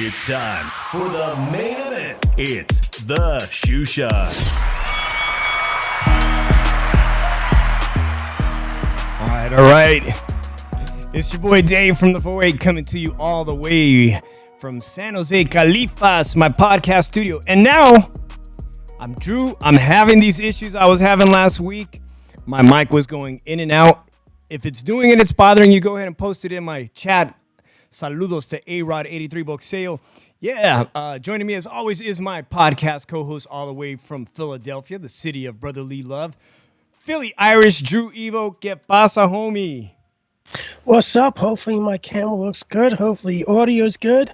It's time for the main event. It's the Shoeshine. All right. It's your boy Dave from the 48 coming to you all the way from San Jose, Califas, my podcast studio. And now, I'm Drew. I'm having these issues I was having last week. My mic was going in and out. If it's doing it, it's bothering you, go ahead and post it in my chat. Saludos to A-Rod83 Boxeo. Yeah, joining me as always is my podcast co-host all the way from Philadelphia, the city of brotherly love, Philly Irish Drew Evo. Que pasa, homie? What's up? Hopefully my camera looks good. Hopefully audio's good.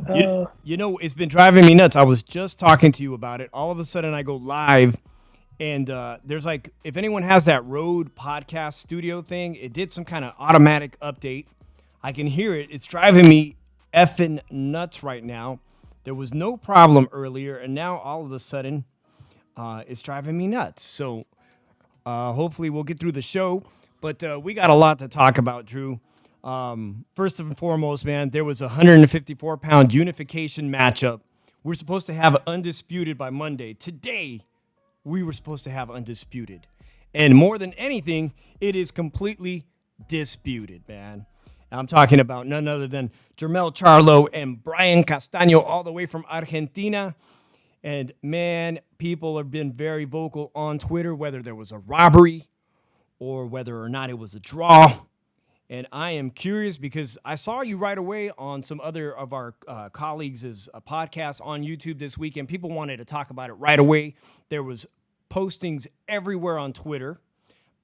You know, it's been driving me nuts. I was just talking to you about it. All of a sudden I go live and there's like, if anyone has that Rode podcast studio thing, it did some kind of automatic update. I can hear it. It's driving me effing nuts right now. There was no problem earlier, and now all of a sudden, it's driving me nuts. So hopefully we'll get through the show. But we got a lot to talk about, Drew. First and foremost, man, there was a 154-pound unification matchup. We're supposed to have Undisputed by Monday. Today, we were supposed to have Undisputed. And more than anything, it is completely disputed, man. I'm talking about none other than Jermell Charlo and Brian Castaño all the way from Argentina. And, man, people have been very vocal on Twitter, whether there was a robbery or whether or not it was a draw. And I am curious because I saw you right away on some other of our colleagues' podcast on YouTube this weekend. People wanted to talk about it right away. There was postings everywhere on Twitter.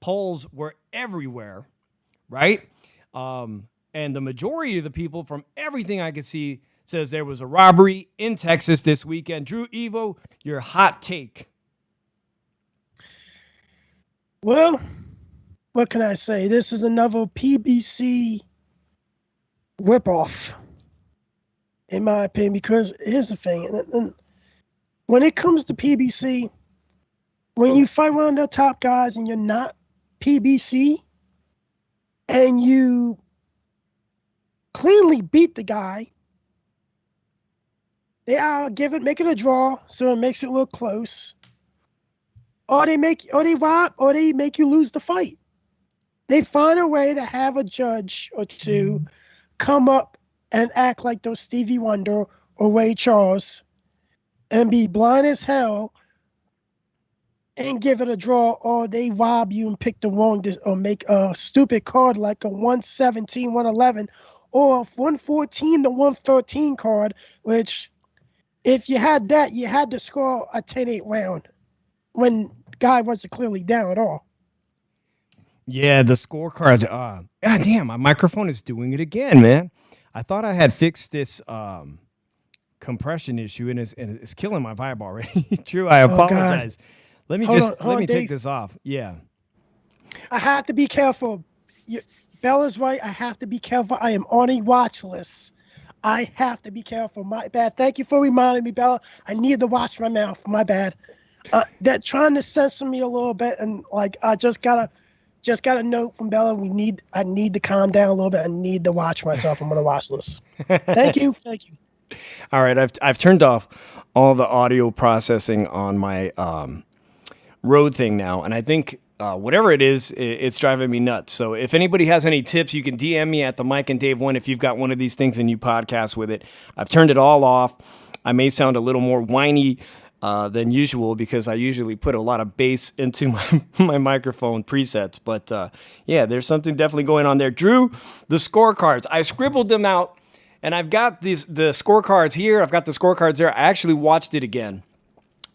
Polls were everywhere, right? And the majority of the people, from everything I could see, says there was a robbery in Texas this weekend. Drew Evo, your hot take. Well, what can I say? This is another PBC ripoff, in my opinion, because here's the thing. And when it comes to PBC, when you fight one of the top guys and you're not PBC, and you cleanly beat the guy, they make it a draw, so it makes it look close. Or they rob, or they make you lose the fight. They find a way to have a judge or two come up and act like those Stevie Wonder or Ray Charles and be blind as hell and give it a draw, or they rob you and pick the wrong, or make a stupid card like a 117, 111, or a 114 to 113 card, which if you had that, you had to score a 10-8 round when guy wasn't clearly down at all. Yeah, the scorecard. God damn, my microphone is doing it again, man. I thought I had fixed this compression issue, and it's killing my vibe already. Drew, I apologize. Let me take Dave. this off. Yeah. I have to be careful. Bella's right. I have to be careful. I am on a watch list. I have to be careful. My bad. Thank you for reminding me, Bella. I need to watch my mouth. My bad. They're trying to censor me a little bit, and like I just got a note from Bella. I need to calm down a little bit. I need to watch myself. I'm on a watch list. Thank you. All right, I've turned off all the audio processing on my Rode thing now, and I think whatever it is, it's driving me nuts. So if anybody has any tips, you can DM me at the Mike and Dave one if you've got one of these things and you podcast with it. I've turned it all off. I may sound a little more whiny than usual because I usually put a lot of bass into my microphone presets. But yeah, there's something definitely going on there. Drew, the scorecards. I scribbled them out, and I've got the scorecards here. I've got the scorecards there. I actually watched it again.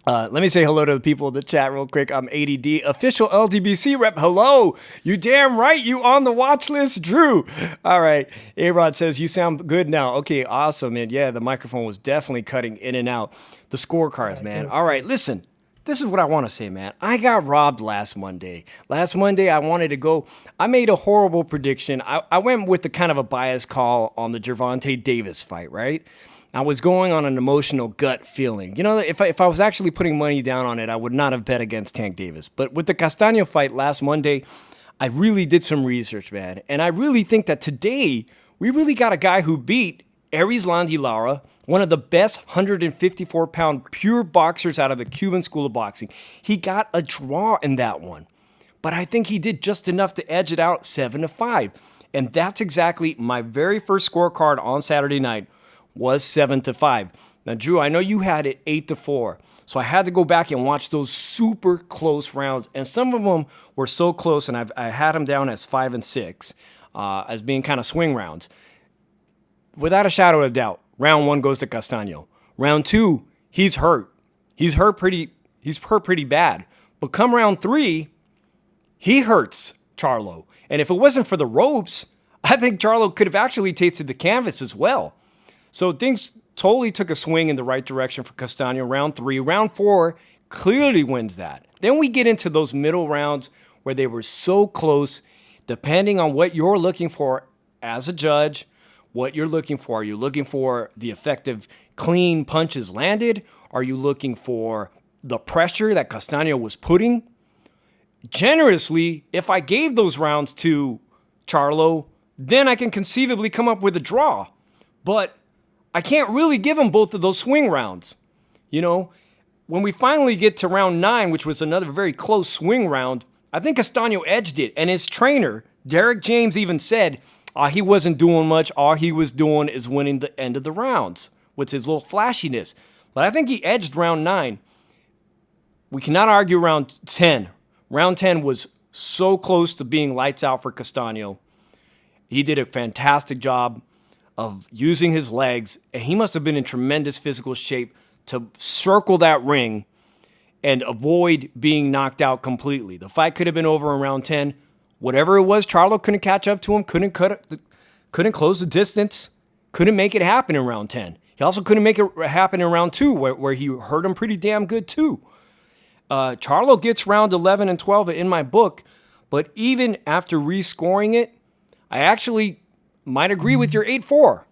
Let me say hello to the people in the chat real quick. I'm ADD, official LDBC rep. Hello. You damn right. You on the watch list, Drew. All right. A-Rod says, you sound good now. Okay, awesome, man. Yeah, the microphone was definitely cutting in and out. The scorecards, man. All right, listen. This is what I want to say, man. I got robbed last Monday. Last Monday, I wanted to go. I made a horrible prediction. I went with the kind of a biased call on the Gervonata Davis fight, right? I was going on an emotional gut feeling. You know, if I was actually putting money down on it, I would not have bet against Tank Davis. But with the Castaño fight last Monday, I really did some research, man. And I really think that today, we really got a guy who beat Erislandy Lara, one of the best 154-pound pure boxers out of the Cuban School of Boxing. He got a draw in that one. But I think he did just enough to edge it out 7-5. And that's exactly my very first scorecard on Saturday night. Was 7-5. Now, Drew, I know you had it 8-4, so I had to go back and watch those super close rounds, and some of them were so close, and I had them down as 5 and 6, as being kind of swing rounds. Without a shadow of a doubt, round 1 goes to Castaño. Round 2, he's hurt. He's hurt pretty bad. But come round 3, he hurts Charlo, and if it wasn't for the ropes, I think Charlo could have actually tasted the canvas as well. So things totally took a swing in the right direction for Castaño. Round 3. Round 4 clearly wins that. Then we get into those middle rounds where they were so close, depending on what you're looking for as a judge, what you're looking for. Are you looking for the effective clean punches landed? Are you looking for the pressure that Castaño was putting? Generously, if I gave those rounds to Charlo, then I can conceivably come up with a draw. But I can't really give him both of those swing rounds. You know, when we finally get to round 9, which was another very close swing round, I think Castaño edged it. And his trainer, Derek James, even said he wasn't doing much. All he was doing is winning the end of the rounds with his little flashiness. But I think he edged round 9. We cannot argue round 10. Round 10 was so close to being lights out for Castaño. He did a fantastic job of using his legs, and he must have been in tremendous physical shape to circle that ring and avoid being knocked out completely. The fight could have been over in round 10. Whatever it was, Charlo couldn't catch up to him, couldn't close the distance, couldn't make it happen in round 10. He also couldn't make it happen in round 2, where he hurt him pretty damn good too. Charlo gets round 11 and 12 in my book, but even after rescoring it, I actually might agree with your 8-4.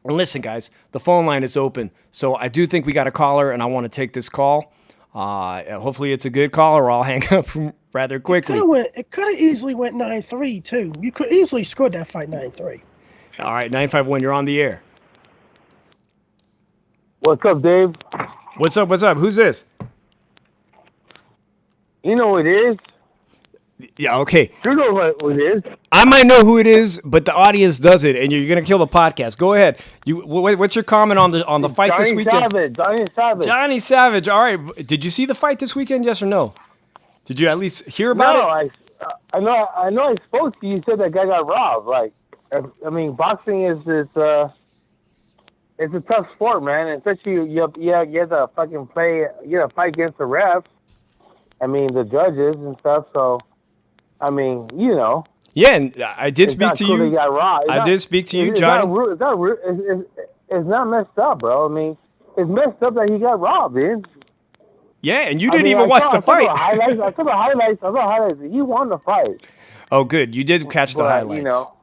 And listen, guys, the phone line is open. So I do think we got a caller, and I want to take this call. Hopefully it's a good call, or I'll hang up rather quickly. It could have easily went 9-3, too. You could easily scored that fight 9-3. All right, 951, you're on the air. What's up, Dave? What's up? Who's this? You know who it is? Yeah, okay. You know who it is. I might know who it is, but the audience does it, and you're gonna kill the podcast. Go ahead. What's your comment on the fight this weekend? Johnny Savage. All right. Did you see the fight this weekend? Yes or no? Did you at least hear about it? I know. I spoke to you. You said that guy got robbed. Like, I mean, boxing is it's a tough sport, man. Especially you have to fucking play. You got to fight against the refs. I mean, the judges and stuff. So, I mean, you know. Yeah, and I did speak to you. I did speak to you, Johnny. It's not messed up, bro. I mean, it's messed up that he got robbed, man. Yeah, and you didn't even watch the fight. I saw the highlights. He won the fight. Oh, good. You did catch the highlights. You know.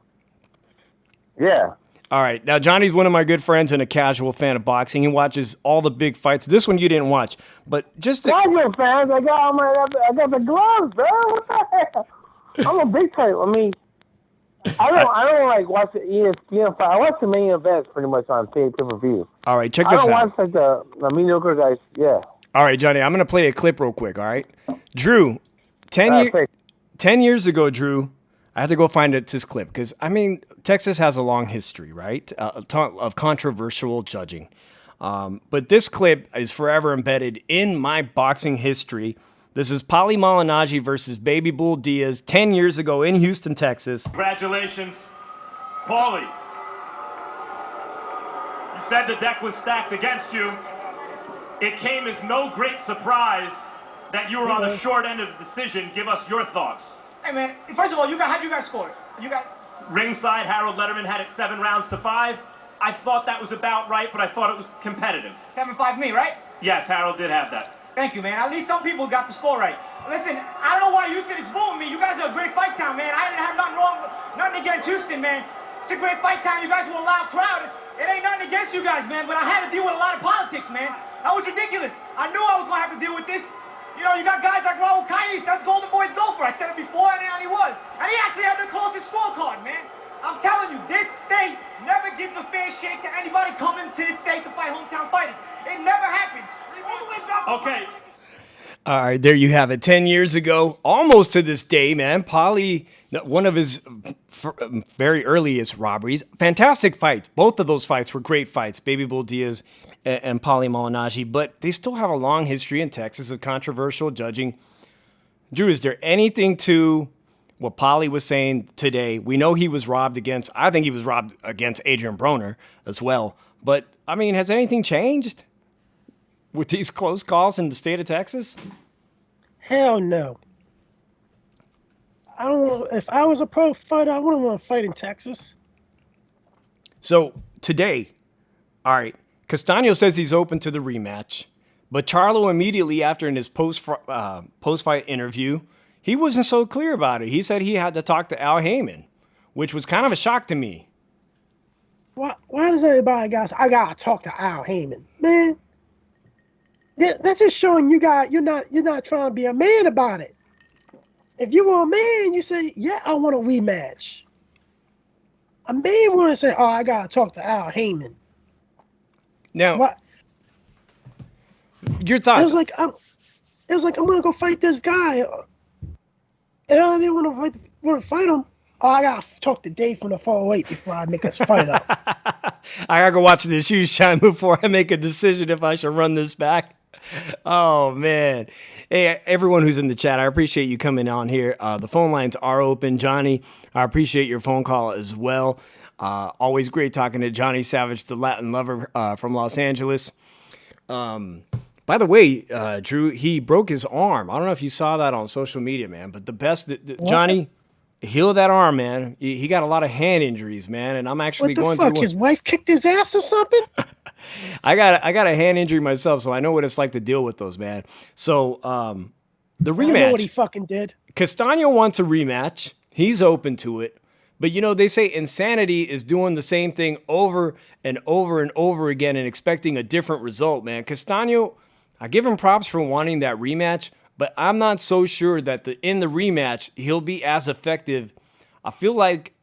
Yeah. All right. Now, Johnny's one of my good friends and a casual fan of boxing. He watches all the big fights. This one you didn't watch, but just casual fans. I got the gloves, bro. What the hell? I'm a big time. I mean, I don't like watch the ESPN fight. I watch the main events pretty much on pay-per-view. All right, check this out. I don't watch like the mediocre guys. Yeah. All right, Johnny, I'm going to play a clip real quick, all right? Drew, Thanks. 10 years ago, Drew, I had to go find this clip because, I mean, Texas has a long history, right, of controversial judging. But this clip is forever embedded in my boxing history. This is Paulie Malignaggi versus Baby Bull Diaz 10 years ago in Houston, Texas. Congratulations, Paulie. You said the deck was stacked against you. It came as no great surprise that you were on the short end of the decision. Give us your thoughts. Hey man, first of all, how'd you guys score? Ringside, Harold Letterman had it 7 rounds to 5. I thought that was about right, but I thought it was competitive. 7-5 me, right? Yes, Harold did have that. Thank you, man. At least some people got the score right. Listen, I don't know why Houston is booing me. You guys are a great fight town, man. I didn't have nothing against Houston, man. It's a great fight town. You guys were a loud crowd. It ain't nothing against you guys, man, but I had to deal with a lot of politics, man. That was ridiculous. I knew I was going to have to deal with this. You know, you got guys like Raul Caiz. That's Golden Boy's gopher. I said it before, and he was. And he actually had the closest scorecard, man. I'm telling you, this state never gives a fair shake to anybody coming to this state to fight hometown fighters. It never happens. All the way back. Okay. All right, there you have it. 10 years ago, almost to this day, man. Paulie, one of his very earliest robberies, fantastic fights. Both of those fights were great fights, Baby Bull Diaz and Paulie Malignaggi, but they still have a long history in Texas of controversial judging. Drew, is there anything to what Paulie was saying today? We know he was robbed against, I think he was robbed against Adrian Broner as well. But, I mean, has anything changed with these close calls in the state of Texas? Hell no. I don't know. If I was a pro fighter, I wouldn't want to fight in Texas. So today, all right, Castaño says he's open to the rematch, but Charlo immediately after in his post-fight interview, he wasn't so clear about it. He said he had to talk to Al Heyman, which was kind of a shock to me. Why does everybody I gotta talk to Al Heyman, man? That's just showing you're not trying to be a man about it. If you were a man, you say, yeah, I want a rematch. A man wouldn't say, oh, I gotta talk to Al Heyman. Now, what? Your thoughts? It was like I'm gonna go fight this guy, and I didn't want to fight him. Oh, I gotta talk to Dave from the 408 before I make us fight up. I gotta go watch the Shoeshine before I make a decision if I should run this back. Oh, man. Hey, everyone who's in the chat, I appreciate you coming on here. The phone lines are open. Johnny, I appreciate your phone call as well. Always great talking to Johnny Savage, the Latin lover from Los Angeles. By the way, Drew, he broke his arm. I don't know if you saw that on social media, man, but the best, Johnny, heal that arm, man. He got a lot of hand injuries, man, and I'm actually going through one. His wife kicked his ass or something? I got a hand injury myself, so I know what it's like to deal with those, man. So the rematch. I know what he fucking did. Castaño wants a rematch. He's open to it. But, you know, they say insanity is doing the same thing over and over and over again and expecting a different result, man. Castaño, I give him props for wanting that rematch, but I'm not so sure that in the rematch he'll be as effective. I feel like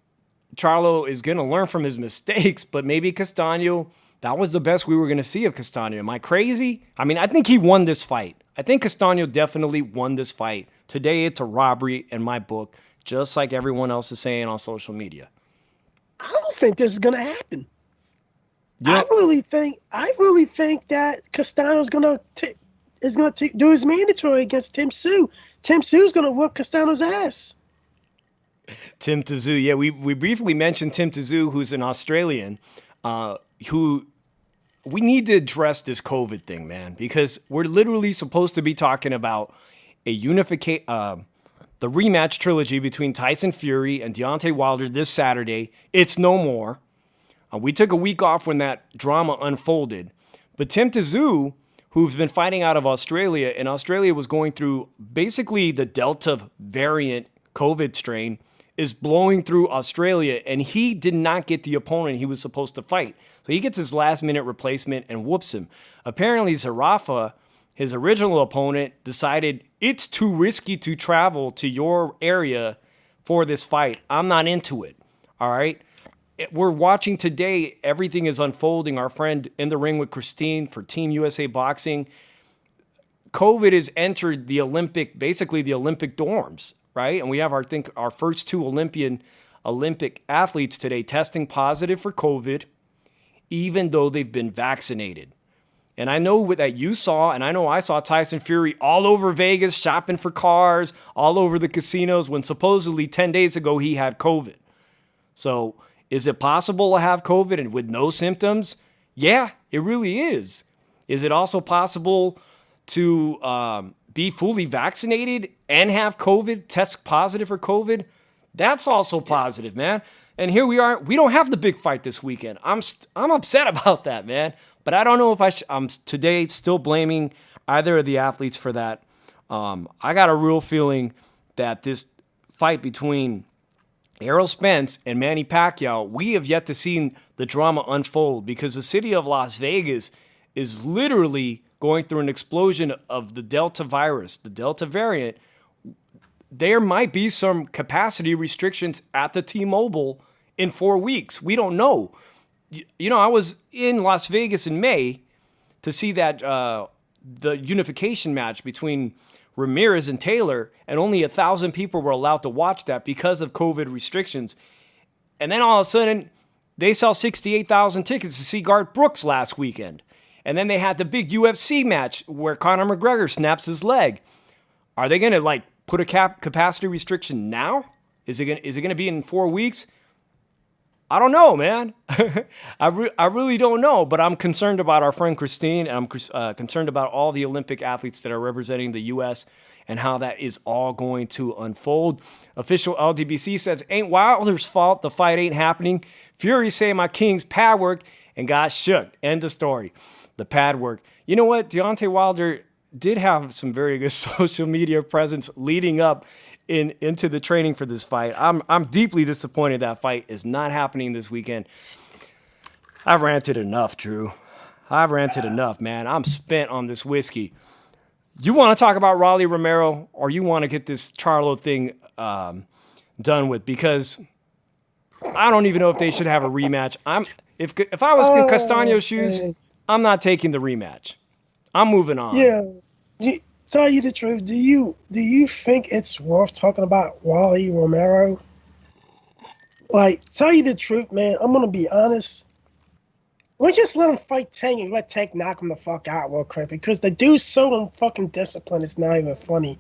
Charlo is going to learn from his mistakes, but maybe Castaño, that was the best we were going to see of Castaño. Am I crazy? I mean, I think he won this fight. I think Castaño definitely won this fight. Today it's a robbery in my book, just like everyone else is saying on social media. I don't think this is going to happen. Yeah. I really think that Castaño's going to do his mandatory against Tim Tszyu. Tim Tszyu's going to whoop Castaño's ass. Tim Tszyu, yeah, we briefly mentioned Tim Tszyu, who's an Australian, who we need to address this COVID thing, man, because we're literally supposed to be talking about a the rematch trilogy between Tyson Fury and Deontay Wilder this Saturday. It's no more. We took a week off when that drama unfolded, but Tim Tszyu, who's been fighting out of Australia, and Australia was going through basically the Delta variant COVID strain, is blowing through Australia, and he did not get the opponent he was supposed to fight. So he gets his last-minute replacement and whoops him. Apparently, Zarafa, his original opponent, decided it's too risky to travel to your area for this fight. I'm not into it, all right? We're watching today. Everything is unfolding. Our friend In the Ring with Christine for Team USA Boxing. COVID has entered the basically the Olympic dorms, right? And we have our first two Olympic athletes today testing positive for COVID, even though they've been vaccinated. And I know that you saw, and I know I saw Tyson Fury all over Vegas shopping for cars, all over the casinos, when supposedly 10 days ago he had COVID. So is it possible to have COVID and with no symptoms? Yeah, it really is. Is it also possible to be fully vaccinated and have COVID, test positive for COVID? That's also positive, man. And here we are. We don't have the big fight this weekend. I'm upset about that, man. But I don't know if I'm today still blaming either of the athletes for that. I got a real feeling that this fight between Errol Spence and Manny Pacquiao, we have yet to see the drama unfold because the city of Las Vegas is literally going through an explosion of the Delta virus, the Delta variant. There might be some capacity restrictions at the T-Mobile in 4 weeks. We don't know. You know, I was in Las Vegas in May to see that the unification match between Ramirez and Taylor, and only 1,000 people were allowed to watch that because of COVID restrictions. And then all of a sudden, they sell 68,000 tickets to see Garth Brooks last weekend. And then they had the big UFC match where Conor McGregor snaps his leg. Are they going to put a capacity restriction now? Is it going to be in 4 weeks? I don't know, man. I really don't know, but I'm concerned about our friend Christine, and I'm concerned about all the Olympic athletes that are representing the U.S. and how that is all going to unfold. Official LDBC says, ain't Wilder's fault the fight ain't happening. Fury say my king's pad work and got shook. End of story. The pad work. You know what? Deontay Wilder did have some very good social media presence leading up into the training for this fight. I'm deeply disappointed that fight is not happening this weekend. I've ranted enough, Drew. I've ranted enough, man. I'm spent on this whiskey. You want to talk about Rolly Romero, or you want to get this Charlo thing done with? Because I don't even know if they should have a rematch. If I was in Castaño's shoes, I'm not taking the rematch. I'm moving on. Yeah. Tell you the truth, do you think it's worth talking about Rolly Romero? Tell you the truth, man, I'm going to be honest. We just let him fight Tank and let Tank knock him the fuck out real quick because the dude's so fucking disciplined, it's not even funny.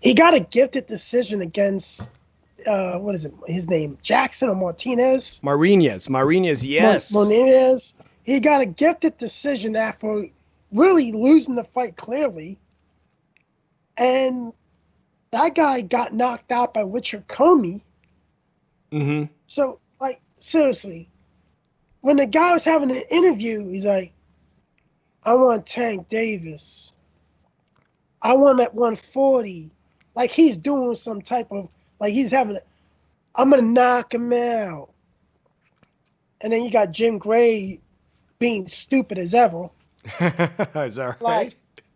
He got a gifted decision against, what is it, his name, Jackson or Martinez? Marinez, yes. Martinez. He got a gifted decision after really losing the fight clearly. And that guy got knocked out by Richard Comey. Mm-hmm. So, seriously, when the guy was having an interview, he's like, I want Tank Davis. I want him at 140. Like he's doing some type of, he's having, I'm going to knock him out. And then you got Jim Gray being stupid as ever. Is that right?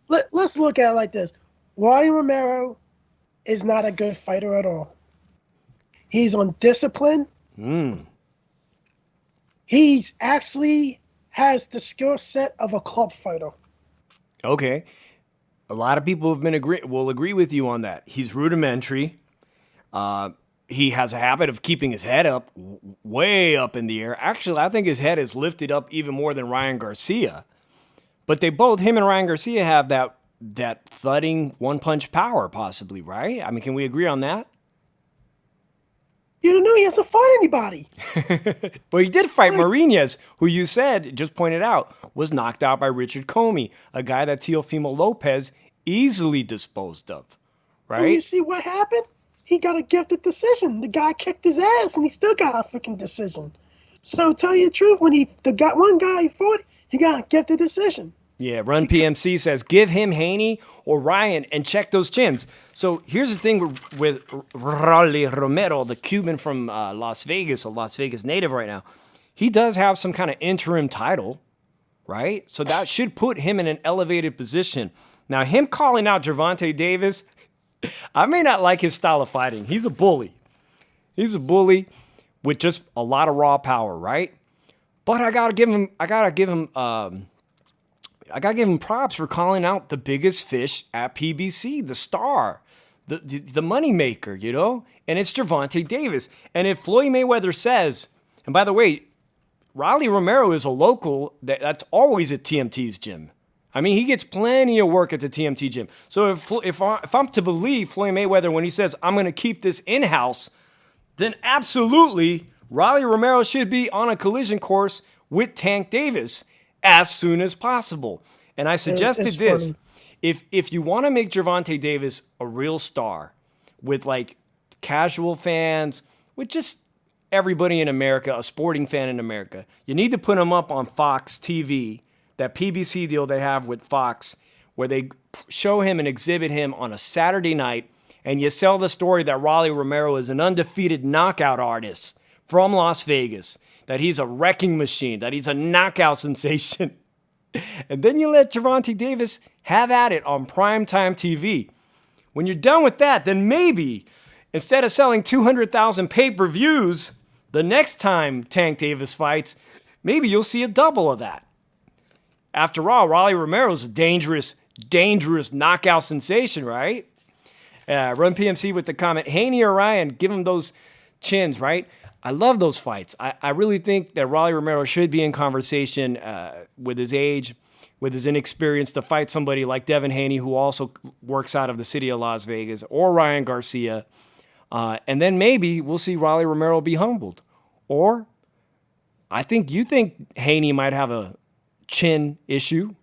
Let's look at it like this. Rolly Romero is not a good fighter at all. He's undisciplined. He's actually has the skill set of a club fighter. Okay. A lot of people will agree with you on that. He's rudimentary. He has a habit of keeping his head up, way up in the air. Actually, I think his head is lifted up even more than Ryan Garcia. But him and Ryan Garcia have that thudding one-punch power, possibly, right? I mean, can we agree on that? You don't know. He hasn't fought anybody. Well, he did fight Marinez, who you said, just pointed out, was knocked out by Richard Comey, a guy that Teofimo Lopez easily disposed of, right? And you see what happened? He got a gifted decision. The guy kicked his ass, and he still got a freaking decision. So tell you the truth, when one guy fought, he got a gifted decision. Yeah, Run PMC says, give him Haney or Ryan and check those chins. So here's the thing with Rolly Romero, the Cuban from Las Vegas, a Las Vegas native right now. He does have some kind of interim title, right? So that should put him in an elevated position. Now, him calling out Gervonata Davis, I may not like his style of fighting. He's a bully. He's a bully with just a lot of raw power, right? But I gotta give him I got to give him props for calling out the biggest fish at PBC, the star, the money maker, you know? And it's Gervonata Davis. And if Floyd Mayweather says, and by the way, Rolly Romero is a local that's always at TMT's gym. I mean, he gets plenty of work at the TMT gym. So if I'm to believe Floyd Mayweather when he says, I'm going to keep this in-house, then absolutely Rolly Romero should be on a collision course with Tank Davis as soon as possible. And I suggested this. Funny. If you want to make Gervonata Davis a real star with like casual fans, with just everybody in America, a sporting fan in America, you need to put him up on Fox TV, that PBC deal they have with Fox, where they show him and exhibit him on a Saturday night, and you sell the story that Rolly Romero is an undefeated knockout artist from Las Vegas, that he's a wrecking machine, that he's a knockout sensation. And then you let Gervonata Davis have at it on primetime TV. When you're done with that, then maybe, instead of selling 200,000 pay-per-views, the next time Tank Davis fights, maybe you'll see a double of that. After all, Rolly Romero's a dangerous knockout sensation, right? Run PMC with the comment, Haney or Ryan, give him those chins, right? I love those fights. I really think that Rolly Romero should be in conversation with his age, with his inexperience, to fight somebody like Devin Haney, who also works out of the city of Las Vegas, or Ryan Garcia. And then maybe we'll see Rolly Romero be humbled. Or you think Haney might have a chin issue.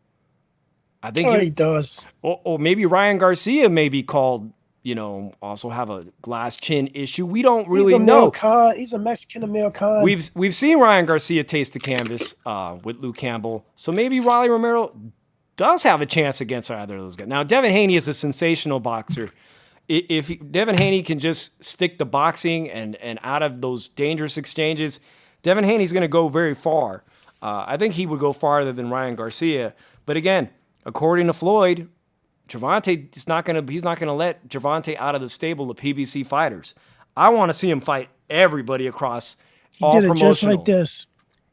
I think he does. Or maybe Ryan Garcia may be called, also have a glass chin issue. We don't really know. He's a Mexican American. We've seen Ryan Garcia taste the canvas with Luke Campbell. So maybe Rolly Romero does have a chance against either of those guys. Now, Devin Haney is a sensational boxer. If Devin Haney can just stick to boxing and out of those dangerous exchanges, Devin Haney's going to go very far. I think he would go farther than Ryan Garcia. But again, according to Floyd, Gervonta is not going to. He's not going to let Gervonta out of the stable of PBC fighters. I want to see him fight everybody across all promotional. He did it just like this.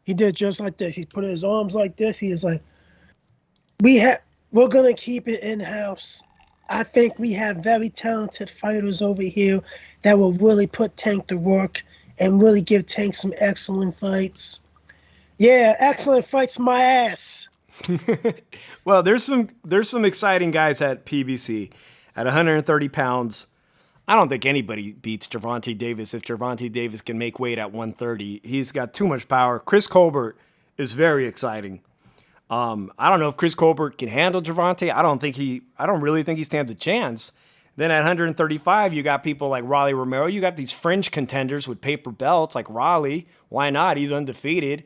He did just like this. He put his arms like this. He is like, we're going to keep it in house. I think we have very talented fighters over here that will really put Tank to work and really give Tank some excellent fights. Yeah, excellent fights, my ass. Well, there's some exciting guys at PBC at 130 pounds. I don't think anybody beats Gervonata Davis if Gervonata Davis can make weight at 130. He's got too much power. Chris Colbert is very exciting. I don't know if Chris Colbert can handle Gervonta. I don't really think he stands a chance. Then at 135, you got people like Rolly Romero. You got these fringe contenders with paper belts like Rolly. Why not? He's undefeated.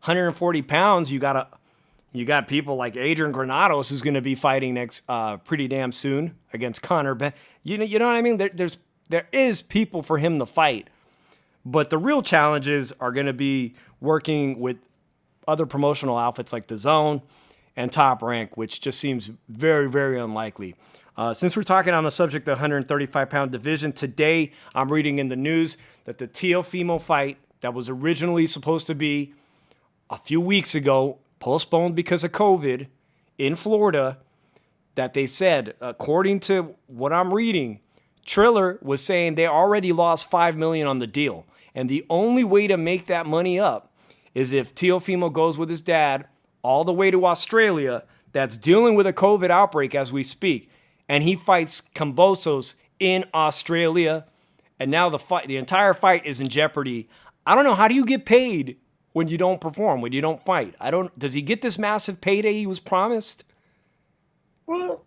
140 pounds, you got people like Adrian Granados, who's going to be fighting next pretty damn soon against Conor Ben. You know what I mean? There is people for him to fight, but the real challenges are going to be working with other promotional outfits like The Zone and Top Rank, which just seems very, very unlikely. Since we're talking on the subject of the 135-pound division, today I'm reading in the news that the Teofimo fight that was originally supposed to be a few weeks ago, postponed because of COVID in Florida, that they said, according to what I'm reading, Triller was saying they already lost $5 million on the deal. And the only way to make that money up is if Teofimo goes with his dad all the way to Australia, that's dealing with a COVID outbreak as we speak, and he fights Kambosos in Australia, and now the entire fight is in jeopardy. I don't know, how do you get paid when you don't perform, when you don't fight? Does he get this massive payday he was promised? Well,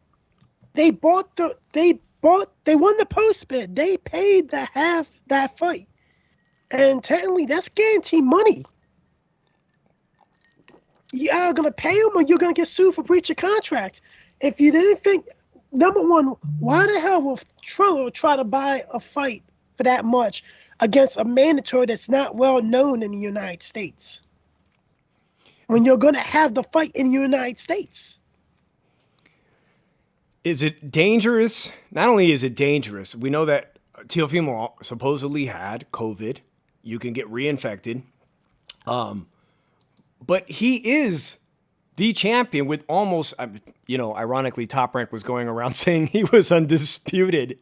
they won the post bid. They paid to have that fight. And technically that's guaranteed money. You are going to pay him or you're going to get sued for breach of contract. If you didn't think, number one, why the hell will Triller try to buy a fight for that much against a mandatory that's not well known in the United States, when you're going to have the fight in the United States? Is it dangerous? Not only is it dangerous, we know that Teofimo supposedly had COVID. You can get reinfected. But he is the champion with almost, ironically, Top Rank was going around saying he was undisputed.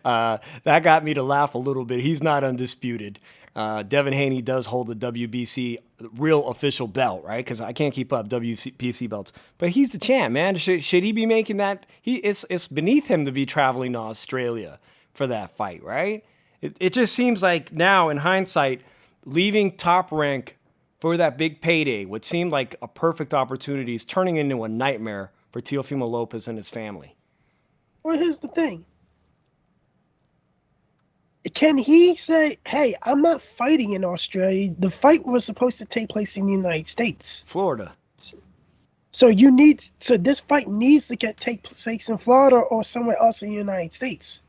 That got me to laugh a little bit. He's not undisputed. Devin Haney does hold the WBC real official belt, right? Because I can't keep up WBC belts. But he's the champ, man. Should he be making that? It's beneath him to be traveling to Australia for that fight, right? It just seems like now, in hindsight, leaving Top Rank for that big payday, what seemed like a perfect opportunity, is turning into a nightmare for Teofimo Lopez and his family. Well, here's the thing. Can he say, hey, I'm not fighting in Australia? The fight was supposed to take place in the United States. Florida. So this fight needs to take place in Florida or somewhere else in the United States.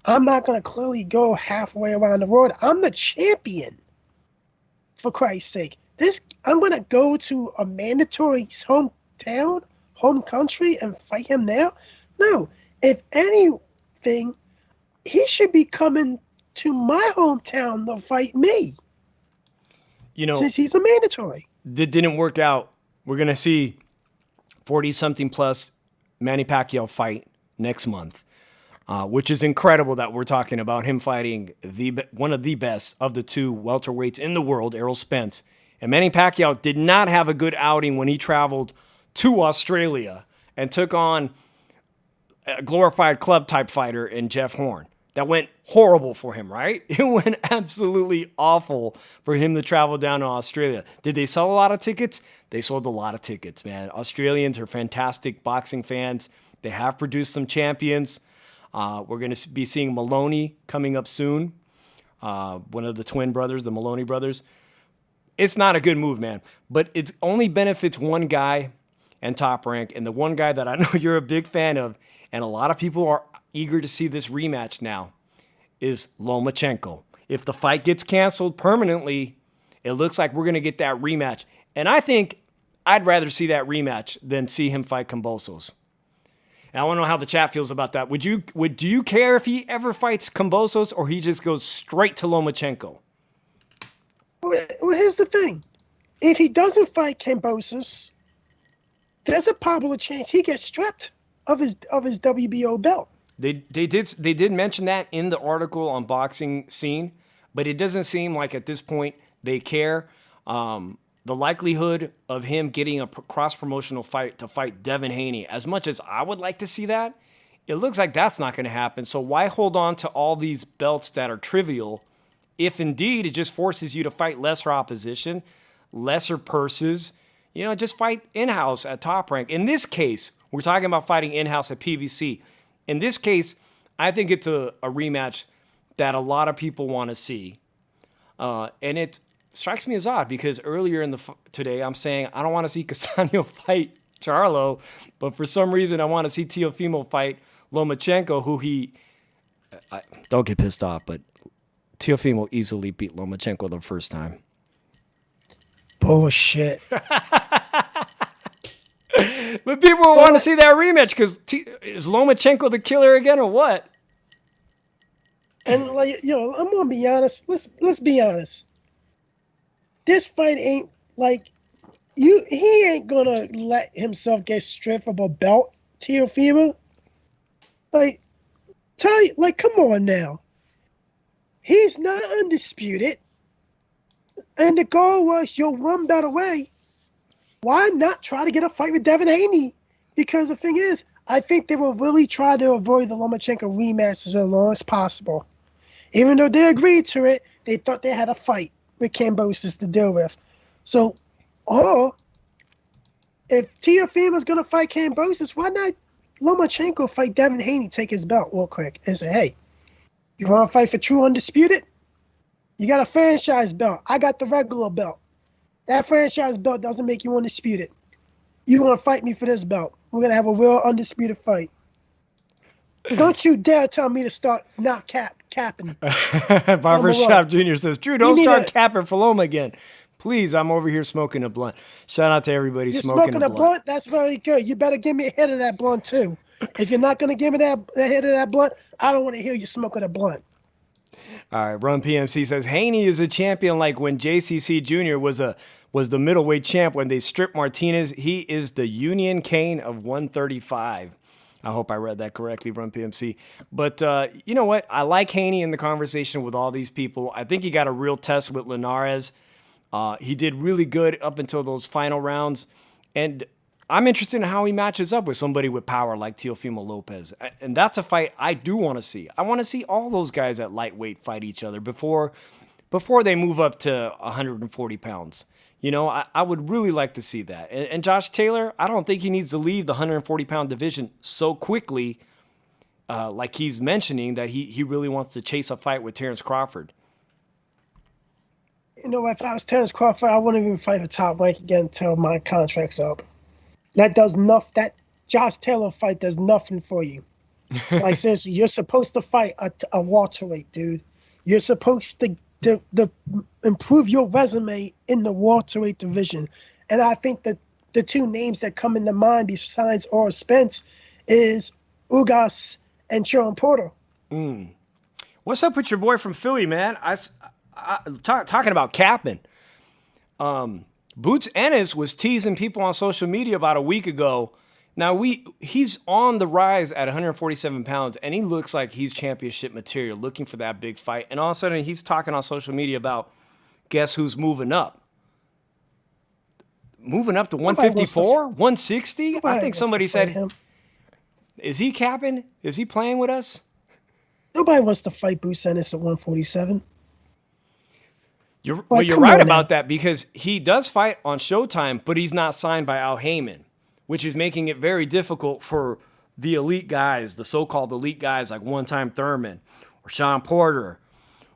I'm not going to clearly go halfway around the world. I'm the champion, for Christ's sake. I'm going to go to a mandatory hometown, home country, and fight him there? No. If anything, he should be coming to my hometown to fight me. Since he's a mandatory. That didn't work out. We're going to see 40-something plus Manny Pacquiao fight next month, which is incredible that we're talking about him fighting one of the best of the two welterweights in the world, Errol Spence. And Manny Pacquiao did not have a good outing when he traveled to Australia and took on a glorified club-type fighter in Jeff Horn. That went horrible for him, right? It went absolutely awful for him to travel down to Australia. Did they sell a lot of tickets? They sold a lot of tickets, man. Australians are fantastic boxing fans. They have produced some champions. We're going to be seeing Maloney coming up soon. One of the twin brothers, the Maloney brothers. It's not a good move, man. But it only benefits one guy and Top Rank. And the one guy that I know you're a big fan of, and a lot of people are eager to see this rematch now, is Lomachenko. If the fight gets canceled permanently, it looks like we're going to get that rematch. And I think I'd rather see that rematch than see him fight Kambosos. And I want to know how the chat feels about that. Do you care if he ever fights Kambosos or he just goes straight to Lomachenko? Well, here's the thing. If he doesn't fight Kambosos, there's a probable chance he gets stripped of his WBO belt. They did mention that in the article on Boxing Scene, but it doesn't seem like at this point they care. The likelihood of him getting a cross-promotional fight to fight Devin Haney, as much as I would like to see that, it looks like that's not going to happen. So why hold on to all these belts that are trivial if indeed it just forces you to fight lesser opposition, lesser purses, just fight in-house at Top Rank. In this case, we're talking about fighting in-house at PBC. In this case, I think it's a rematch that a lot of people want to see. And it strikes me as odd because earlier today I'm saying I don't want to see Castaño fight Charlo, but for some reason I want to see Teofimo fight Lomachenko, who don't get pissed off, but Teofimo easily beat Lomachenko the first time. Bullshit. But people want to see that rematch because is Lomachenko the killer again or what? And I'm gonna be honest. Let's be honest. This fight ain't he ain't gonna let himself get stripped of a belt, Teofimo. Come on now. He's not undisputed. And the goal was you're one belt away. Why not try to get a fight with Devin Haney? Because the thing is, I think they will really try to avoid the Lomachenko rematch as long as possible. Even though they agreed to it, they thought they had a fight with Kambosos to deal with. So, if Teofimo's going to fight Kambosos, why not Lomachenko fight Devin Haney, take his belt real quick, and say, hey, you want to fight for true undisputed? You got a franchise belt. I got the regular belt. That franchise belt doesn't make you undisputed. You're going to fight me for this belt. We're going to have a real undisputed fight. Don't you dare tell me to start not capping. Barbershop Jr. says, Drew, don't start capping for Loma again. Please, I'm over here smoking a blunt. Shout out to everybody smoking a blunt. That's very good. You better give me a hit of that blunt, too. If you're not going to give me that hit of that blunt, I don't want to hear you smoking a blunt. All right, Run PMC says, Haney is a champion like when JCC Jr. was a was the middleweight champ when they stripped Martinez. He is the Union Kane of 135. I hope I read that correctly, Run PMC. But you know what? I like Haney in the conversation with all these people. I think he got a real test with Linares. He did really good up until those final rounds. And I'm interested in how he matches up with somebody with power like Teofimo Lopez. And that's a fight I do want to see. I want to see all those guys at lightweight fight each other before they move up to 140 pounds. You know, I would really like to see that. And Josh Taylor, I don't think he needs to leave the 140-pound division so quickly, like he's mentioning that he really wants to chase a fight with Terrence Crawford. You know, if I was Terrence Crawford, I wouldn't even fight a top rank again until my contract's up. That Josh Taylor fight does nothing for you. Like, seriously, you're supposed to fight a welterweight, dude. You're supposed to improve your resume in the welterweight division. And I think that the two names that come into mind besides Oral Spence is Ugas and Sharon Porter. What's up with your boy from Philly, man? Talking about capping. Boots Ennis was teasing people on social media about a week ago. Now he's on the rise at 147 pounds, and he looks like he's championship material, looking for that big fight. And all of a sudden, he's talking on social media about guess who's moving up. Moving up to 154, 160? I think somebody said, him. Is he capping? Is he playing with us? Nobody wants to fight Boots Ennis at 147. You're right about that, because he does fight on Showtime, but he's not signed by Al Heyman, which is making it very difficult for the elite guys, the so-called elite guys like One Time Thurman or Sean Porter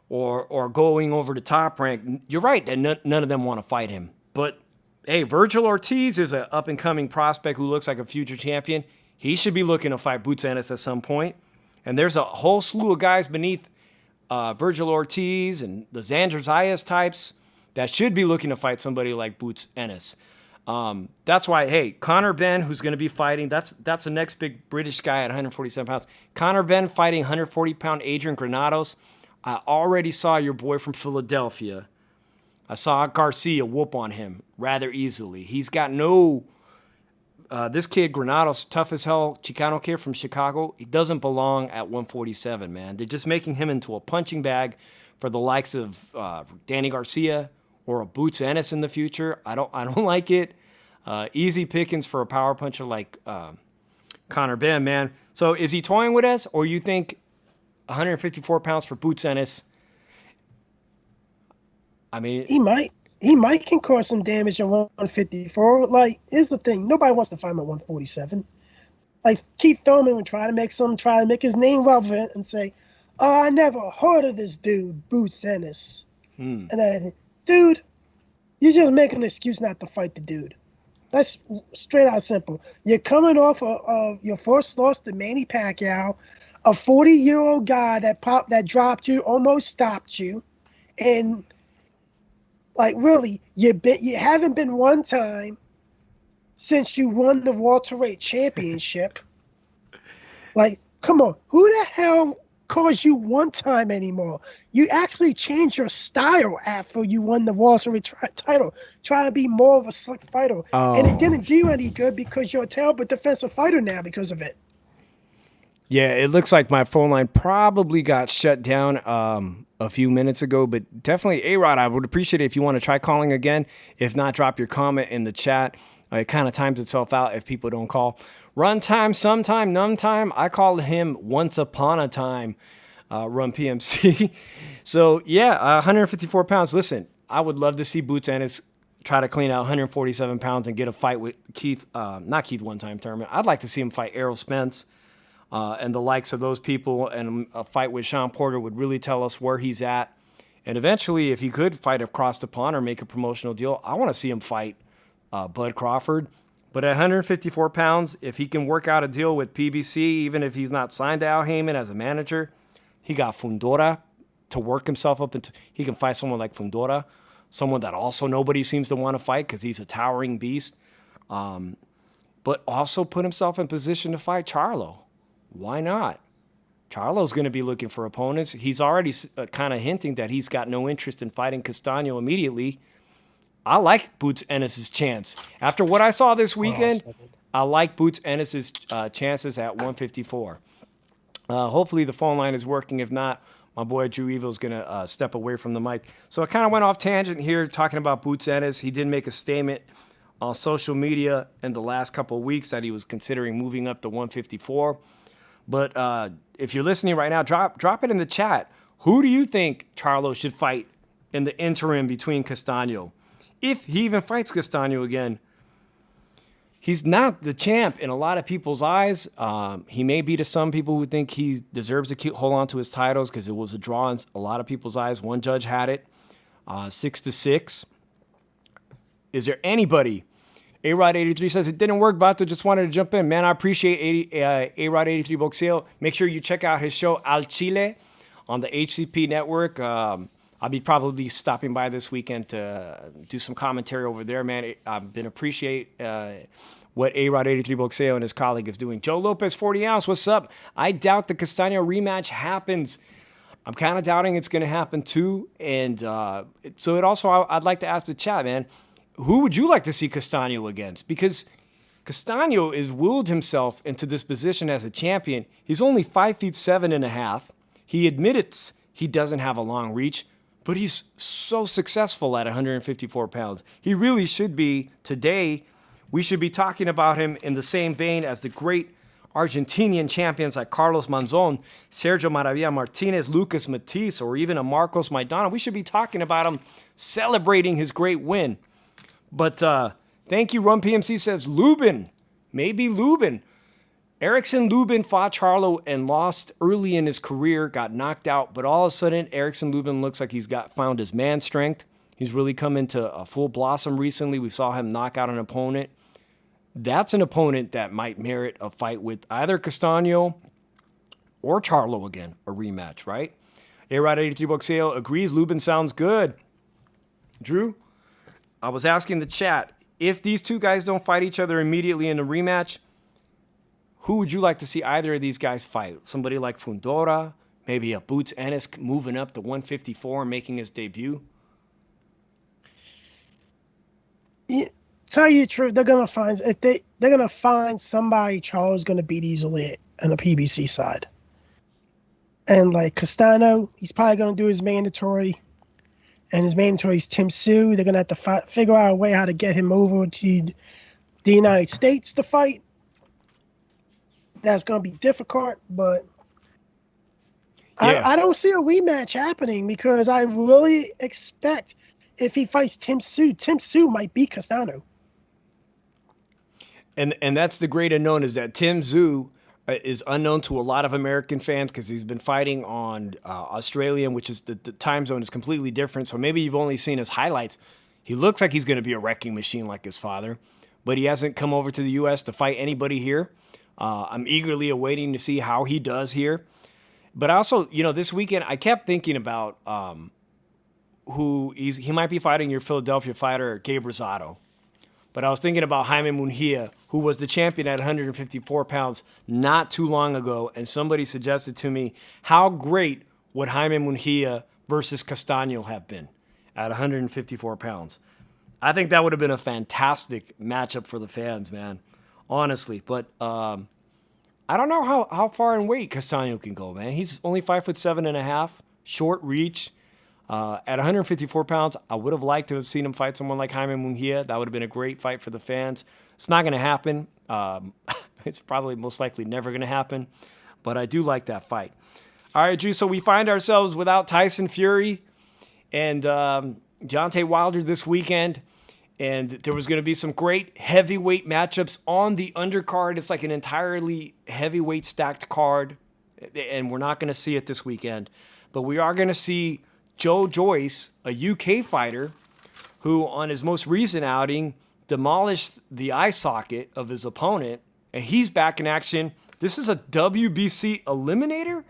or going over to Top Rank. You're right that none of them want to fight him. But, hey, Virgil Ortiz is an up-and-coming prospect who looks like a future champion. He should be looking to fight Boots Ennis at some point. And there's a whole slew of guys beneath Virgil Ortiz and the Xander Zayas types that should be looking to fight somebody like Boots Ennis. That's why, hey, Conor Benn, who's going to be fighting, that's the next big British guy at 147 pounds. Conor Benn fighting 140-pound Adrian Granados. I already saw your boy from Philadelphia. I saw Garcia whoop on him rather easily. He's got this kid, Granados, tough as hell, Chicano kid from Chicago, he doesn't belong at 147, man. They're just making him into a punching bag for the likes of Danny Garcia or a Boots Ennis in the future. I don't like it. Easy pickings for a power puncher like Conor Benn, man. So is he toying with us, or you think 154 pounds for Boots Ennis? I mean, he might can cause some damage at 154. Like, here's the thing: nobody wants to fight him at 147. Like, Keith Thurman would try to make his name relevant and say, "Oh, I never heard of this dude, Boots Ennis." And then, dude, you're just making an excuse not to fight the dude. That's straight out simple. You're coming off of your first loss to Manny Pacquiao, a 40-year-old guy that dropped you, almost stopped you, and like, really, you haven't been one time since you won the welterweight championship. Like, come on, who the hell calls you one time anymore? You actually changed your style after you won the welterweight title, trying to be more of a slick fighter, and it didn't do you any good because you're a terrible defensive fighter now because of it. Yeah, it looks like my phone line probably got shut down a few minutes ago, but definitely, A-Rod, I would appreciate it if you want to try calling again. If not, drop your comment in the chat. It kind of times itself out if people don't call. Runtime, sometime, none time. I called him once upon a time, Run PMC. So, yeah, 154 pounds. Listen, I would love to see Boots Ennis try to clean out 147 pounds and get a fight with not Keith One Time Thurman. I'd like to see him fight Errol Spence. And the likes of those people, and a fight with Sean Porter would really tell us where he's at. And eventually, if he could fight across the pond or make a promotional deal, I want to see him fight Bud Crawford. But at 154 pounds, if he can work out a deal with PBC, even if he's not signed to Al Heyman as a manager, he got Fundora to work himself up into. He can fight someone like Fundora, someone that also nobody seems to want to fight because he's a towering beast. But also put himself in position to fight Charlo. Why not? Charlo's going to be looking for opponents. He's already kind of hinting that he's got no interest in fighting Castaño immediately. I like Boots Ennis' chance. After what I saw this weekend, I like Boots Ennis' chances at 154. Hopefully the phone line is working. If not, my boy Drew Evil is going to step away from the mic. So I kind of went off tangent here talking about Boots Ennis. He did make a statement on social media in the last couple of weeks that he was considering moving up to 154. But if you're listening right now, drop it in the chat. Who do you think Charlo should fight in the interim between Castaño? If he even fights Castaño again, he's not the champ in a lot of people's eyes. He may be to some people who think he deserves to hold on to his titles because it was a draw in a lot of people's eyes. One judge had it, 6-6. Is there anybody? A-Rod83 says, it didn't work, Vato. Just wanted to jump in. Man, I appreciate A-Rod83 Boxeo. Make sure you check out his show, Al Chile, on the HCP network. I'll be probably stopping by this weekend to do some commentary over there, man. I've been appreciate what A-Rod83 Boxeo and his colleague is doing. Joe Lopez, 40 ounce, what's up? I doubt the Castaño rematch happens. I'm kind of doubting it's going to happen too. And so it also, I'd like to ask the chat, man, who would you like to see Castaño against? Because Castaño has willed himself into this position as a champion. He's only 5'7.5". He admits he doesn't have a long reach, but he's so successful at 154 pounds. He really should be. Today, we should be talking about him in the same vein as the great Argentinian champions like Carlos Monzon, Sergio Maravilla Martinez, Lucas Matisse, or even a Marcos Maidana. We should be talking about him celebrating his great win. But thank you, Rum PMC says Lubin. Maybe Lubin. Erickson Lubin fought Charlo and lost early in his career, got knocked out, but all of a sudden, Erickson Lubin looks like he's found his man strength. He's really come into a full blossom recently. We saw him knock out an opponent. That's an opponent that might merit a fight with either Castaño or Charlo again, a rematch, right? A-Rod83 Boxeo agrees Lubin sounds good. Drew, I was asking the chat, if these two guys don't fight each other immediately in a rematch, who would you like to see either of these guys fight? Somebody like Fundora, maybe a Boots Ennis moving up to 154 and making his debut? Yeah, tell you the truth, they're gonna find somebody Charles gonna beat easily on the PBC side. And like Castaño, he's probably gonna do his mandatory. And his mandatory is Tim Tszyu. They're going to have to figure out a way how to get him over to the United States to fight. That's going to be difficult, but yeah. I don't see a rematch happening because I really expect if he fights Tim Tszyu might beat Castaño. And that's the great unknown, is that Tim Tszyu is unknown to a lot of American fans because he's been fighting on Australian, which is the time zone is completely different. So maybe you've only seen his highlights. He looks like he's going to be a wrecking machine like his father, but he hasn't come over to the U.S. to fight anybody here. I'm eagerly awaiting to see how he does here. But also, this weekend I kept thinking about he might be fighting your Philadelphia fighter, Gabe Rosado. But I was thinking about Jaime Munguia, who was the champion at 154 pounds not too long ago, and somebody suggested to me, how great would Jaime Munguia versus Castaño have been at 154 pounds? I think that would have been a fantastic matchup for the fans, man, honestly. But I don't know how far in weight Castaño can go, man. He's only 5'7.5", short reach. At 154 pounds, I would have liked to have seen him fight someone like Jaime Munguia. That would have been a great fight for the fans. It's not going to happen. It's probably most likely never going to happen. But I do like that fight. All right, Drew, so we find ourselves without Tyson Fury and Deontay Wilder this weekend. And there was going to be some great heavyweight matchups on the undercard. It's like an entirely heavyweight stacked card. And we're not going to see it this weekend. But we are going to see Joe Joyce, a UK fighter, who on his most recent outing demolished the eye socket of his opponent, and he's back in action. This is a WBC eliminator?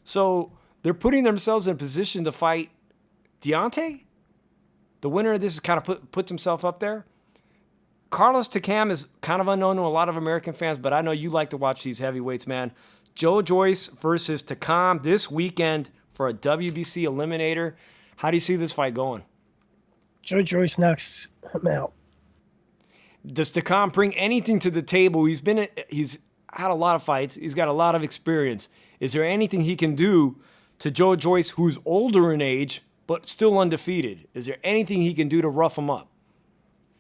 So they're putting themselves in position to fight Deontay? The winner of this is kind of puts himself up there. Carlos Takam is kind of unknown to a lot of American fans, but I know you like to watch these heavyweights, man. Joe Joyce versus Takam this weekend for a WBC eliminator. How do you see this fight going? Joe Joyce knocks him out. Does Takam bring anything to the table? He's had a lot of fights. He's got a lot of experience. Is there anything he can do to Joe Joyce, who's older in age but still undefeated? Is there anything he can do to rough him up?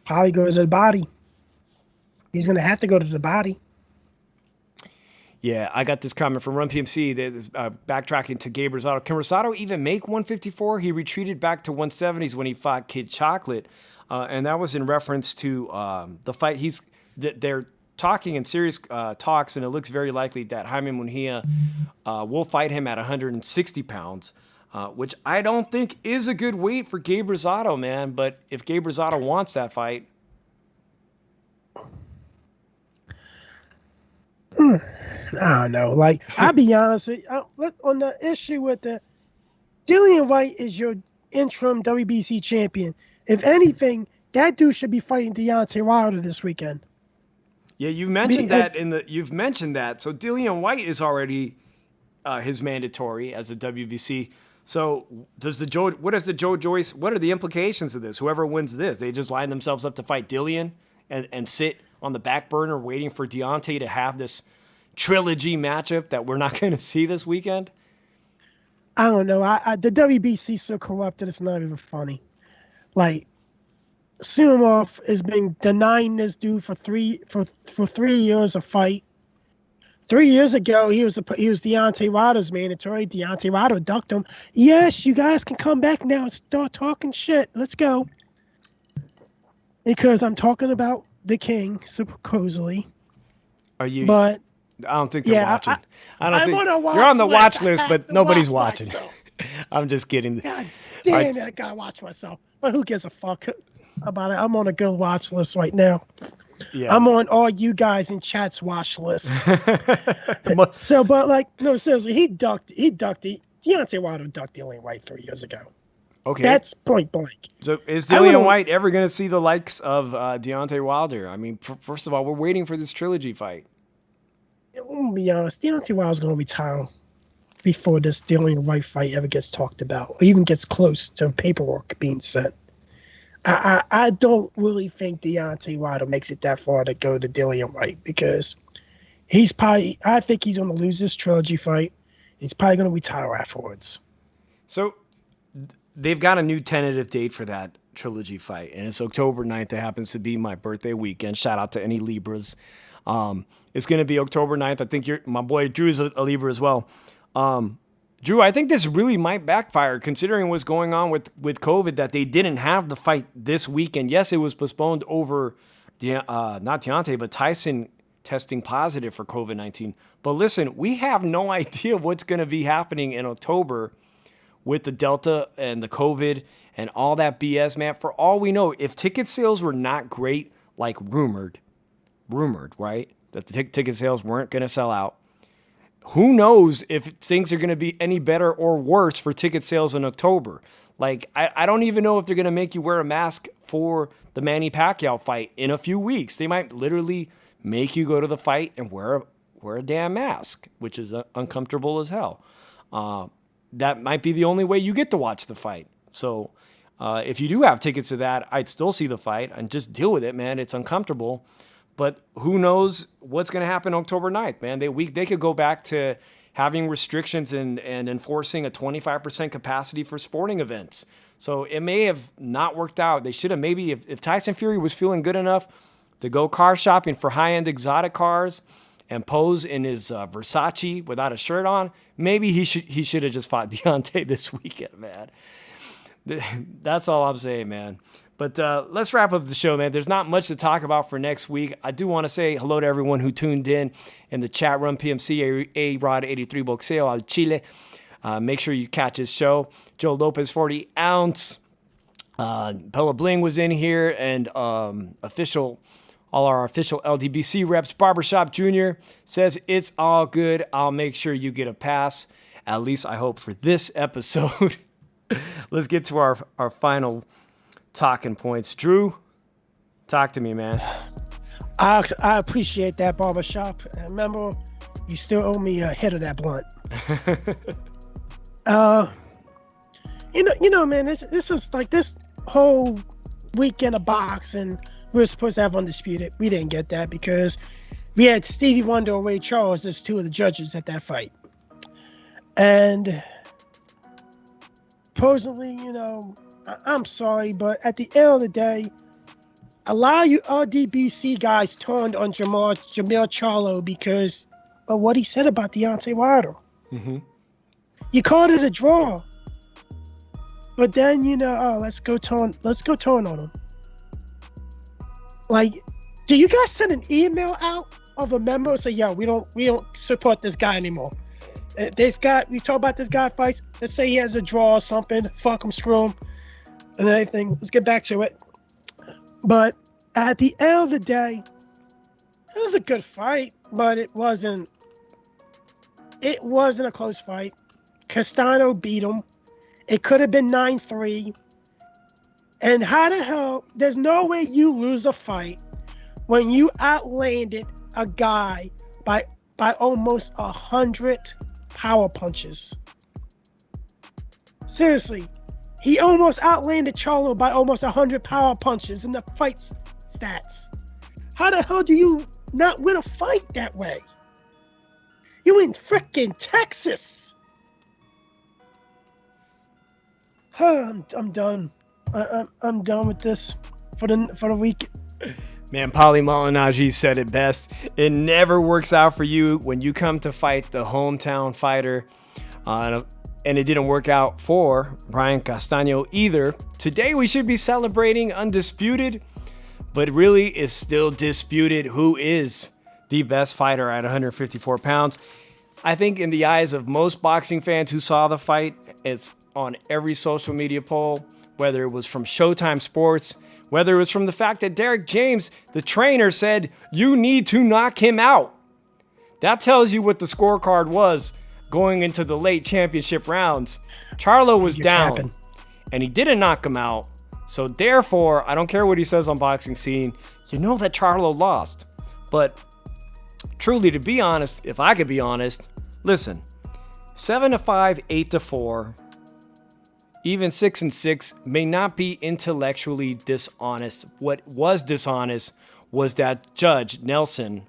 Probably go to the body. He's going to have to go to the body. Yeah, I got this comment from Run PMC. There's backtracking to Gabe Rosado. Can Rosado even make 154? He retreated back to 170s when he fought Kid Chocolate, and that was in reference to the fight. They're talking in serious talks, and it looks very likely that Jaime Munguia will fight him at 160 pounds, which I don't think is a good weight for Gabe Rosado, man. But if Gabe Rosado wants that fight, I don't know. Like, I'll be honest with you. On the issue with Dillian White is your interim WBC champion. If anything, that dude should be fighting Deontay Wilder this weekend. yeah, you've mentioned that. So Dillian White is already his mandatory as a WBC. So what are the implications of this? Whoever wins this, they just line themselves up to fight Dillian and sit on the back burner waiting for Deontay to have this trilogy matchup that we're not going to see this weekend? I don't know. The WBC's so corrupted, it's not even funny. Like, Sumov has been denying this dude for 3 years a fight. 3 years ago, he was Deontay Wilder's mandatory. Deontay Wilder ducked him. Yes, you guys can come back now and start talking shit. Let's go. Because I'm talking about the king, supposedly. Are you? But I don't think they're watching. I'm on a watch you're on the list. watch I list, have but to nobody's watch watching. myself. I'm just kidding. God damn it, I gotta watch myself. But who gives a fuck about it? I'm on a good watch list right now. Yeah. I'm on all you guys in chat's watch list. So, but like, no, seriously, he ducked Deontay Wilder ducked Dillian White 3 years ago. Okay. That's point blank. So is Dillian White ever going to see the likes of Deontay Wilder? I mean, first of all, we're waiting for this trilogy fight. I'm gonna be honest, Deontay Wilder's gonna retire before this Dillian White fight ever gets talked about, or even gets close to paperwork being sent. I don't really think Deontay Wilder makes it that far to go to Dillian White, because I think he's going to lose this trilogy fight. He's probably going to retire afterwards. So they've got a new tentative date for that trilogy fight, and it's October 9th. It happens to be my birthday weekend. Shout out to any Libras. It's going to be October 9th. I think my boy Drew's a Libra as well. Drew, I think this really might backfire considering what's going on with COVID, that they didn't have the fight this weekend. Yes, it was postponed over not Deontay, but Tyson testing positive for COVID-19. But listen, we have no idea what's going to be happening in October with the Delta and the COVID and all that BS, man. For all we know, if ticket sales were not great, like rumored, right? That the ticket sales weren't going to sell out. Who knows if things are going to be any better or worse for ticket sales in October? Like, I don't even know if they're going to make you wear a mask for the Manny Pacquiao fight in a few weeks. They might literally make you go to the fight and wear a damn mask, which is uncomfortable as hell. That might be the only way you get to watch the fight. So if you do have tickets to that, I'd still see the fight and just deal with it, man. It's uncomfortable. But who knows what's going to happen October 9th, man. They could go back to having restrictions and enforcing a 25% capacity for sporting events. So it may have not worked out. They should have maybe, if Tyson Fury was feeling good enough to go car shopping for high-end exotic cars and pose in his Versace without a shirt on, maybe he should have just fought Deontay this weekend, man. That's all I'm saying, man. But let's wrap up the show, man. There's not much to talk about for next week. I do want to say hello to everyone who tuned in the chat room. PMC, A-Rod83 Boxeo al Chile. Make sure you catch his show. Joe Lopez, 40 ounce. Bella Bling was in here, and all our official LDBC reps. Barbershop Jr. says it's all good. I'll make sure you get a pass. At least I hope for this episode. Let's get to our final talking points. Drew, talk to me, man. I appreciate that, Barbershop. And remember, you still owe me a hit of that blunt. You know, man, this is like this whole weekend of boxing, we were supposed to have Undisputed. We didn't get that because we had Stevie Wonder and Ray Charles as two of the judges at that fight. And personally, you know, I'm sorry, but at the end of the day, a lot of you LDBC guys turned on Jamil Charlo because of what he said about Deontay Wilder. Mm-hmm. You called it a draw. But then, you know, let's go turn on him. Like, do you guys send an email out of a memo and say, yo, we don't support this guy anymore? We talk about this guy fights. Let's say he has a draw or something. Fuck him, screw him, and anything. Let's get back to it. But at the end of the day, it was a good fight, but it wasn't a close fight. Castano beat him. It could have been 9-3. And how the hell, there's no way you lose a fight when you outlanded a guy by almost 100 power punches. Seriously, he almost outlanded Charlo by almost 100 power punches in the fight stats. How the hell do you not win a fight that way? You in frickin' Texas. I'm done. I'm done with this for the week. Man, Paulie Malignaggi said it best. It never works out for you when you come to fight the hometown fighter. And it didn't work out for Brian Castaño either. Today we should be celebrating Undisputed, but really is still disputed who is the best fighter at 154 pounds. I think in the eyes of most boxing fans who saw the fight, it's on every social media poll, whether it was from Showtime Sports, whether it was from the fact that Derek James, the trainer, said, you need to knock him out. That tells you what the scorecard was going into the late championship rounds. Charlo was down, and he didn't knock him out. So therefore, I don't care what he says on Boxing Scene, you know that Charlo lost. But truly, to be honest, if I could be honest, listen, 7-5, 8-4, even 6-6 may not be intellectually dishonest. What was dishonest was that Judge Nelson,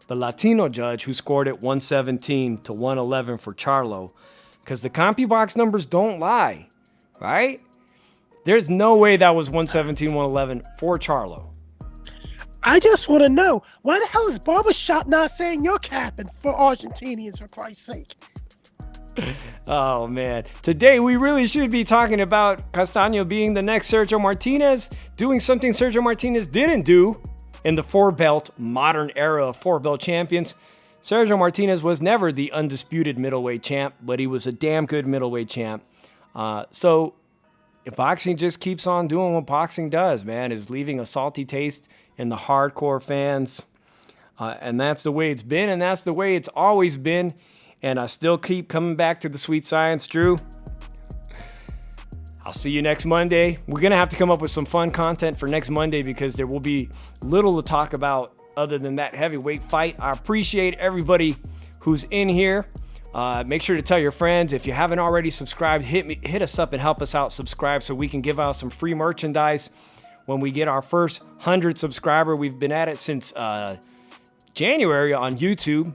the Latino judge who scored it 117 to 111 for Charlo, because the CompuBox numbers don't lie, right? There's no way that was 117, 111 for Charlo. I just want to know, why the hell is Barbershop not saying you're capping for Argentinians, for Christ's sake? Oh, man. Today, we really should be talking about Castaño being the next Sergio Martinez, doing something Sergio Martinez didn't do in the four-belt modern era of four-belt champions. Sergio Martinez was never the undisputed middleweight champ, but he was a damn good middleweight champ. So if boxing just keeps on doing what boxing does, man, is leaving a salty taste in the hardcore fans. And that's the way it's been, and that's the way it's always been. And I still keep coming back to the sweet science, Drew. I'll see you next Monday. We're going to have to come up with some fun content for next Monday because there will be little to talk about other than that heavyweight fight. I appreciate everybody who's in here. Make sure to tell your friends. If you haven't already subscribed, hit us up and help us out. Subscribe so we can give out some free merchandise when we get our first 100 subscriber. We've been at it since January on YouTube.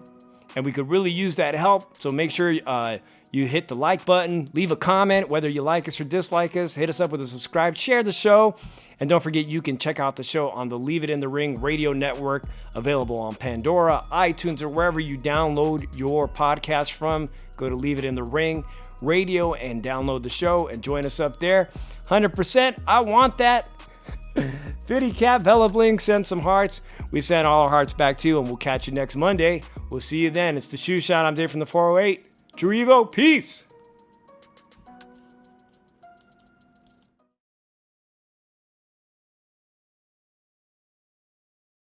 And we could really use that help. So make sure you hit the like button, leave a comment, whether you like us or dislike us, hit us up with a subscribe, share the show. And don't forget, you can check out the show on the Leave It in the Ring radio network, available on Pandora, iTunes, or wherever you download your podcast from. Go to Leave It in the Ring radio and download the show and join us up there. 100%, I want that. Fitty Cat, Bella Bling, send some hearts. We send all our hearts back to you, and we'll catch you next Monday. We'll see you then. It's the Shoeshine. I'm Dave from the 408. Drew Evo, peace.